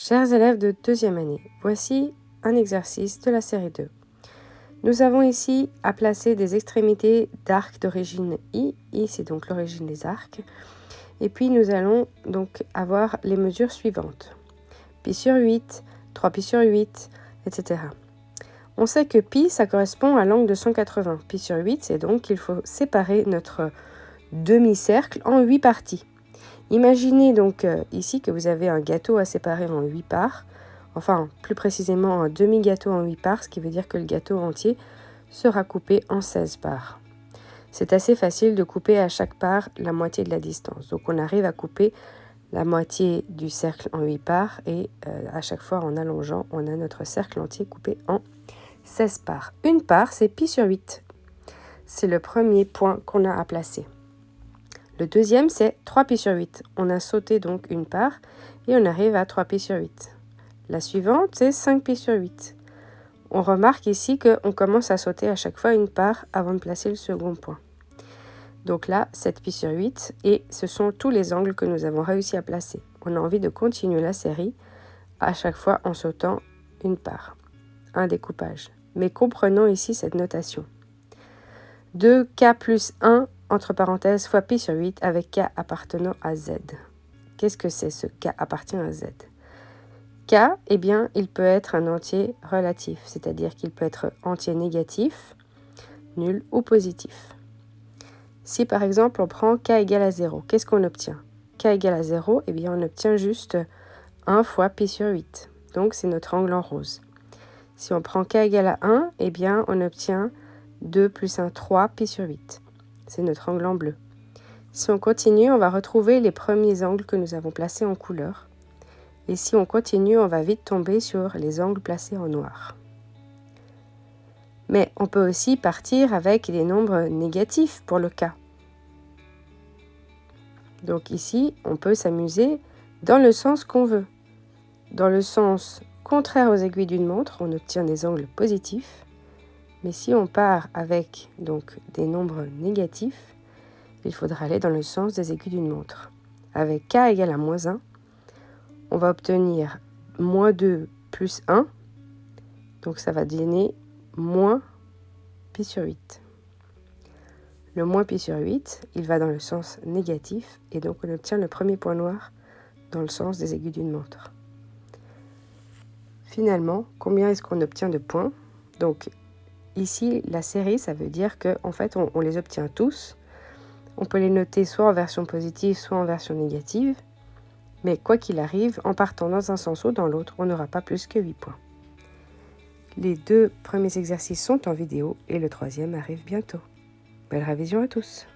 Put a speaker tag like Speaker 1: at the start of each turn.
Speaker 1: Chers élèves de deuxième année, voici un exercice de la série 2. Nous avons ici à placer des extrémités d'arcs d'origine I. I, c'est donc l'origine des arcs. Et puis nous allons donc avoir les mesures suivantes. Pi sur 8, 3 pi sur 8, etc. On sait que pi, ça correspond à l'angle de 180. Pi sur 8, c'est donc qu'il faut séparer notre demi-cercle en 8 parties. Imaginez donc ici que vous avez un gâteau à séparer en 8 parts, enfin plus précisément un demi-gâteau en 8 parts, ce qui veut dire que le gâteau entier sera coupé en 16 parts. C'est assez facile de couper à chaque part la moitié de la distance. Donc on arrive à couper la moitié du cercle en 8 parts et à chaque fois en allongeant, on a notre cercle entier coupé en 16 parts. Une part, c'est pi sur 8. C'est le premier point qu'on a à placer. Le deuxième, c'est 3 pi sur 8. On a sauté donc une part et on arrive à 3 pi sur 8. La suivante, c'est 5 pi sur 8. On remarque ici qu'on commence à sauter à chaque fois une part avant de placer le second point. Donc là, 7 pi sur 8 et ce sont tous les angles que nous avons réussi à placer. On a envie de continuer la série à chaque fois en sautant une part. Un découpage. Mais comprenons ici cette notation. 2k plus 1 entre parenthèses fois pi sur 8 avec k appartenant à z. Qu'est-ce que c'est ce k appartient à z? K, eh bien, il peut être un entier relatif, c'est-à-dire qu'il peut être entier négatif, nul ou positif. Si par exemple on prend k égale à 0, qu'est-ce qu'on obtient? K égale à 0, eh bien on obtient juste 1 fois pi sur 8, donc c'est notre angle en rose. Si on prend k égale à 1, eh bien on obtient 2 plus 1, 3 pi sur 8. C'est notre angle en bleu. Si on continue, on va retrouver les premiers angles que nous avons placés en couleur. Et si on continue, on va vite tomber sur les angles placés en noir. Mais on peut aussi partir avec des nombres négatifs pour le k. Donc ici, on peut s'amuser dans le sens qu'on veut. Dans le sens contraire aux aiguilles d'une montre, on obtient des angles positifs. Mais si on part avec donc des nombres négatifs, il faudra aller dans le sens des aiguilles d'une montre. Avec k égale à moins 1, on va obtenir moins 2 plus 1, donc ça va donner moins pi sur 8. Le moins pi sur 8, il va dans le sens négatif, et donc on obtient le premier point noir dans le sens des aiguilles d'une montre. Finalement, combien est-ce qu'on obtient de points? Donc ici, la série, ça veut dire qu'en fait, on les obtient tous. On peut les noter soit en version positive, soit en version négative. Mais quoi qu'il arrive, en partant dans un sens ou dans l'autre, on n'aura pas plus que 8 points. Les 2 premiers exercices sont en vidéo et le 3e arrive bientôt. Belle révision à tous!